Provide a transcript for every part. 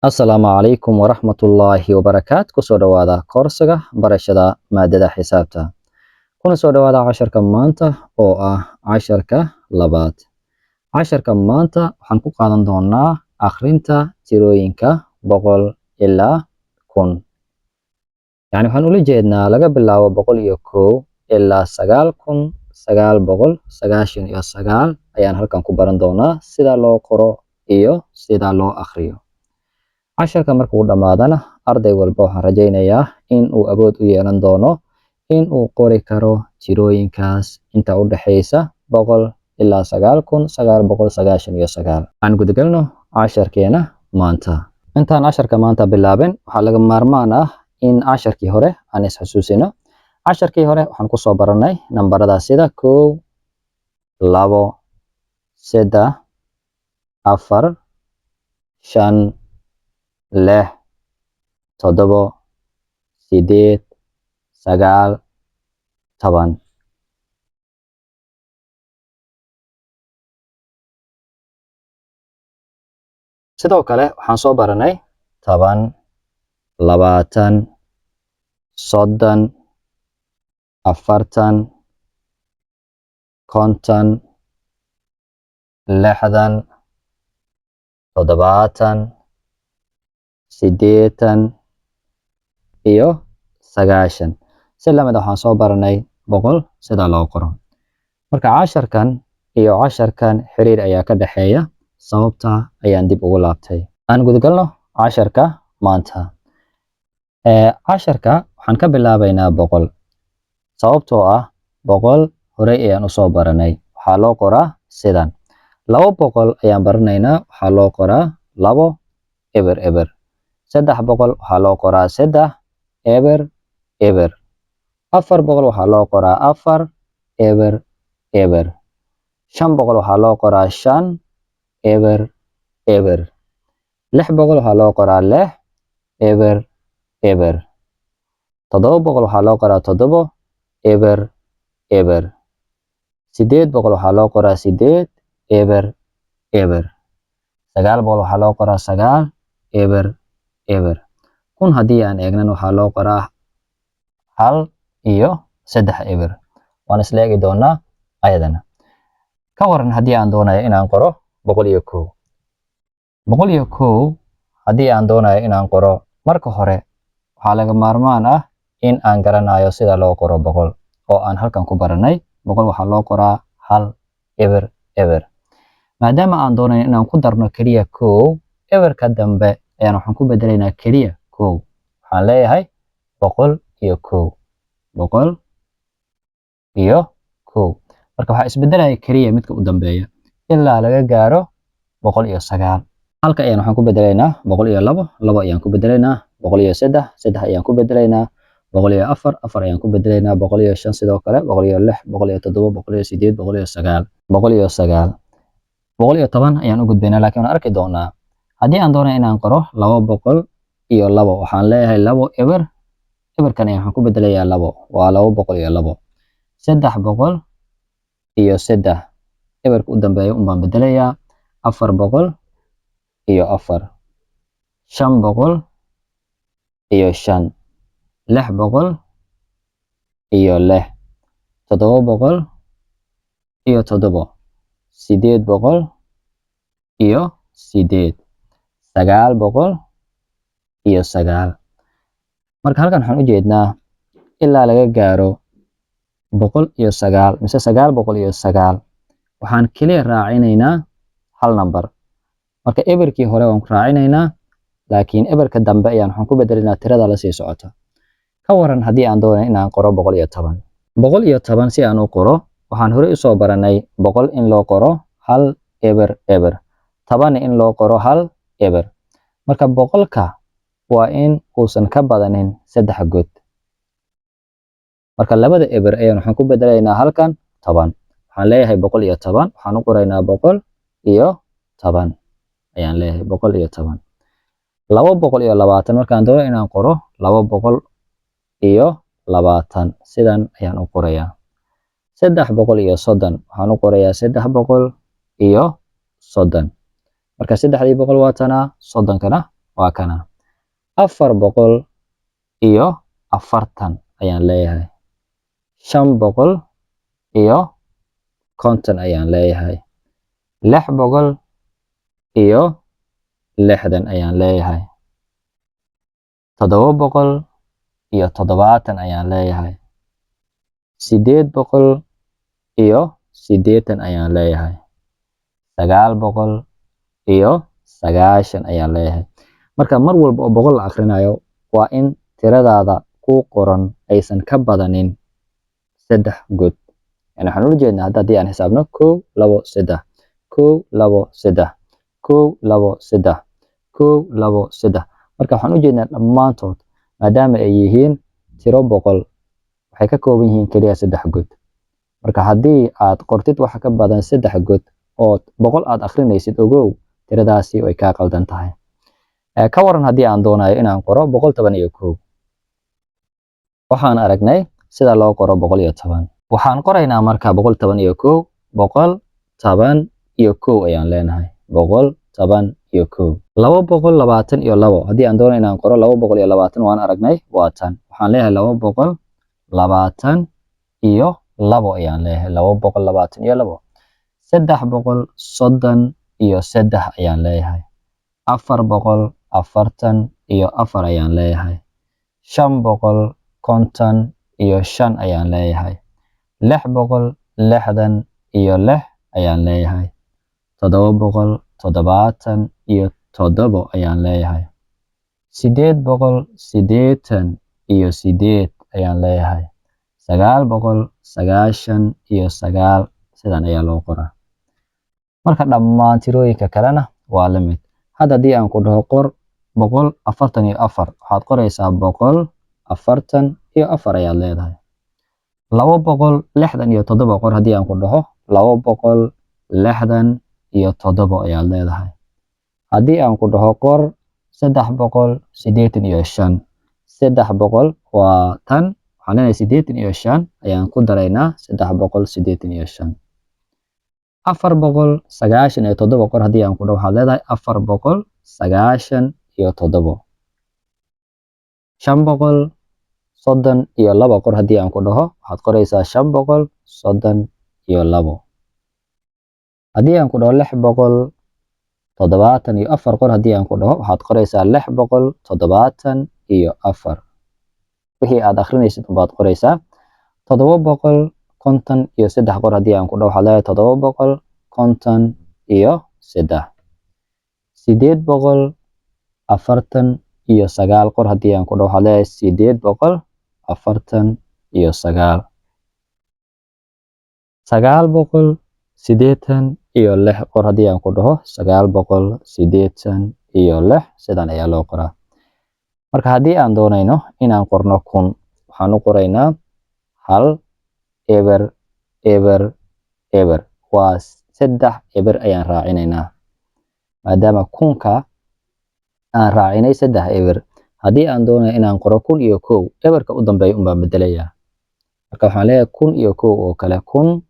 Assalaamu calaykum waraxmatullaahi wabarakaatu. Kusoo dhawaada koorsiga barashada maadada xisaabta. Kuna soo dhawaada casharka maanta oo ah casharka labaad. Casharka maanta waxaan ku qaadan doonaa akhrinta tirooyinka 100 ilaa 1000. Waxaan ula jeednaa laga bilaabo 101 ilaa 9999 ayaan halkan ku baran doonaa sida loo qoro iyo sida loo akhriyo. Casharka markuu dhamaadana arday walba waxaan rajaynayaa in uu awood u yeelan doono in uu qori karo tirooyinkaas inta u dhaxaysa 100 ilaa 9999. Aan gudagalno casharkeena maanta. Intaan casharka maanta bilaabin waxaa laga maarmaan ah in casharkii hore aan isxasuusino. Casharkii hore waxaan ku soo baranay nambarada sida 1 2 3 4 5 6 7 8 9 10. Sidoo kale waxaan soo baranay 10 20 30 40 50 60 70 80 iyo 90. Si lamid waxaan soo baranay 100 sida loo qoro. Marka casharkan iyo casharkan xiriir ayaa ka dhaxeeya sababta ayaan dib ugu laabtay. Aan gudagalno casharka maanta. Casharka waxaan ka bilaabaynaa 100 sababtoo ah 100 hore ayaan u soo baranay. Waxaa loo qoraa sidan. 200 ayaan baranaynaa waxaa loo qoraa 2 eber eber. 300 waxaa loo qoraa 3 eber eber. 400 waxaa loo qoraa 4 eber eber. 500 waxaa loo qoraa 5 eber eber. 600 waxaa loo qoraa 6 eber eber. 700 waxaa loo qoraa 7 eber eber. 800 waxaa loo qoraa 8 eber eber. 900 waxaa loo qoraa 9 eber eber. 1000 haddii aan eegnan waxaa loo qoraa 1 iyo 3 eber. Waan isla eegi doonaa ayadana. Ka waran haddii aan doonayo inaan qoro 101. 101 haddii aan doonayo inaan qoro marka hore waxaa laga maarmaan ah in aan garanayo sida loo qoro 100 oo aan halkan ku baranay. 100 waxaa loo qoraa 1 eber eber. Maadaama aan doonayo inaan ku darno kaliya 1 eberka dambe ayaan waxaan ku bedelaynaa kaliya 1. Waxaan leeyahay 101 100 iyo 1. Marka waxaa isbedelaya kaliya midka u dambeeya ilaa laga gaaro 109. Halka ayaan waxaan ku bedelaynaa 102 2 ayaan ku bedelaynaa 103 3 ayaan ku bedelaynaa 104 4 ayaan ku bedelaynaa 105 sidoo kale 106 107 108 109 110 ayaan u gudbaynaa laakiin waan arki doonaa haddii aan doonayo inaan qoro 200 iyo 2 waxaan leeyahay 2 eber eberkan ayaan waxaan ku bedelayaa 2 waa 200 iyo 2. 300 iyo 3 eberka u dambeeya baan bedelayaa 400 iyo 4. 500 iyo 5. 600 iyo 6. 700 iyo 7. 800 iyo 8. 900 iyo 9. Marka halkan waxaan u jeednaa ilaa laga gaaro 109 mise 909 waxaan kaliya raacinaynaa hal number. Marka eberkii hore waan ku raacinaynaa laakiin eberka dambe ayaan waxaan ku bedelaynaa tirada la sii socota. Ka waran haddii aan doonayo inaan qoro 110. 110 si aan u qoro waxaan hore u soo baranay 100 in loo qoro 1 eber eber. 10 in loo qoro 1 eber. Marka 100ka waa in uusan ka badanin 3 god. Marka labada eber ayaan waxaan ku bedelaynaa halkan 10. Waxaan leeyahay 110 waxaan u qoraynaa 110 ayaan leeyahay 110. 220 markaan doonayo inaan qoro 220 sidan ayaan u qorayaa. 330 waxaan u qorayaa 330. Marka 300 waa tanaa 30kana waa kana 440 ayaan leeyahay 550 ayaan leeyahay 660 ayaan leeyahay 770 ayaan leeyahay 880 ayaan leeyahay 990 ayaan leeyahay. Marka mar walba oo boqol la akhrinayo waa in tiradaada ku qoran aysan ka badanin 3 god. Yani waxaan ula jeednaa haddii aan xisaabno 1 2 3 1 2 3 1 2 3 1 2 3 marka waxaan u jeednaa dhammaantood maadaama ay yihiin tiro boqol waxay ka kooban yihiin kaliya 3 god. marka haddii aad qortid wax ka badan 3 god oo boqol aad akhrinaysid ogow tiradaasi way ka qaldan tahay. Ka waran haddii aan doonayo inaan qoro 111 waxaan aragnay sida loo qoro 110 waxaan qoraynaa marka 111 ayaan leenahay 111 222 haddii aan doonayo inaan qoro 220 waan aragnay waa tan waxaan leeyahay 222 ayaan leeyahay 222 333 ayaan leeyahay 444 ayaan leeyahay 555 ayaan leeyahay 666 ayaan leeyahay 777 ayaan leeyahay 888 ayaan leeyahay 999 sidan ayaa loo qoraa. marka dhammaan tirooyinka kalena waa la mid. hadda haddii aan ku dhaho qor 144 waxaad qoraysaa 144 ayaad leedahay 267 qor haddii aan ku dhaho 267 ayaad leedahay haddii aan ku dhaho qor 385 300 waa tan waxaan leenahay 85 ayaan ku daraynaa 385 497 qor haddii aan ku dhaho waxaad leedahay 497 532 qor haddii aan ku dhaho waxaad qoraysaa 532 haddii aan ku dhaho 674 qor haddii aan ku dhaho waxaad qoraysaa 674 wixii aad akhrinaysid baad qoraysaa 753 qor haddii aan ku dhaho waxaad leedahay 753 849 qor haddii aan ku dhaho waxaad leedahay 849 986 qor haddii aan ku dhaho 986 sidan ayaa loo qoraa. marka haddii aan doonayno inaan qorno 1000 waxaan u qoraynaa 1 eber eber eber waa 3 eber ayaan raacinaynaa maadaama 1000ka aan raacinay 3 eber. haddii aan doonayo inaan qoro 1001 eberka u dambeeya un baan bedelayaa marka waxaan leeyahay 1001 oo kale 1001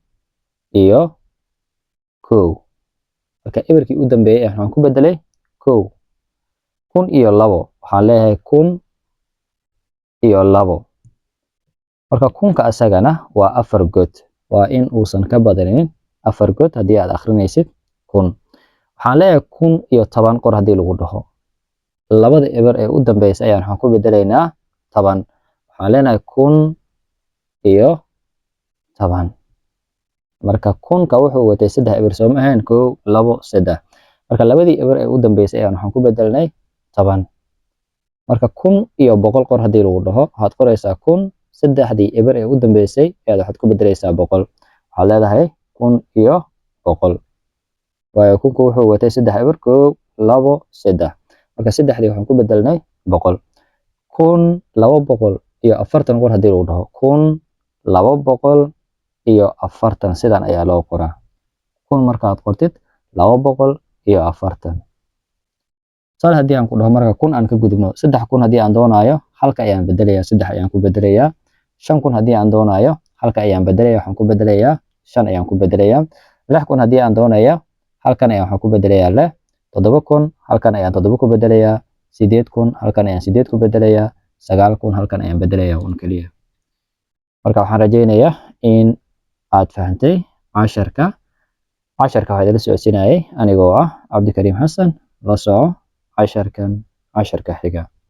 marka eberkii u dambeeyay waxaan ku bedelay 1 1002 waxaan leeyahay 1002 marka 1000ka asagana waa 4 god waa in uusan ka badanin 4 god haddii aad akhrinaysid 1000 waxaan leeyahay 1010 qor haddii lagu dhaho labada eber ee u dambeysay ayaan waxaan ku bedelaynaa 10 waxaan leenahay 1010 marka 1000ka wuxuu watay 3 eber soo ma ahayn 1 2 3 marka labadii eber ee u dambeysay ayaan waxaan ku bedelnay 10 marka 1100 qor haddii lagu dhaho waxaad qoraysaa 1000 saddexdii eber ee u dambeysay ayaad waxaad ku bedelaysaa 100 waxaad leedahay 1100 waayo 1000ku wuxuu watay 3 eber 1 2 3 marka saddexdii waxaan ku bedelnay 100 1240 qor haddii lagu dhaho 1240 sidan ayaa loo qoraa 1000 markaad qortid 240 sal haddii aan ku dhaho marka 1000 aan ka gudubno 3000 haddii aan doonayo halka ayaan bedelayaa 3 ayaan ku bedelayaa 5000 haddii aan doonayo halka ayaan bedelayaa waxaan ku bedelayaa 5 ayaan ku bedelayaa 6000 haddii aan doonayo halkan ayaan waxaan ku bedelayaa 7000 halkan ayaan 7 ku bedelayaa 8,000 halkan ayaan 8 ku bedelayaa, 9,000 halkan ayaan bedelayaa un kaliya. Marka waxaan rajaynayaa in aad fahantay casharka waxaa idila socodsiinayay anigoo ah Cabdikariim Xasan. La soco casharka xiga.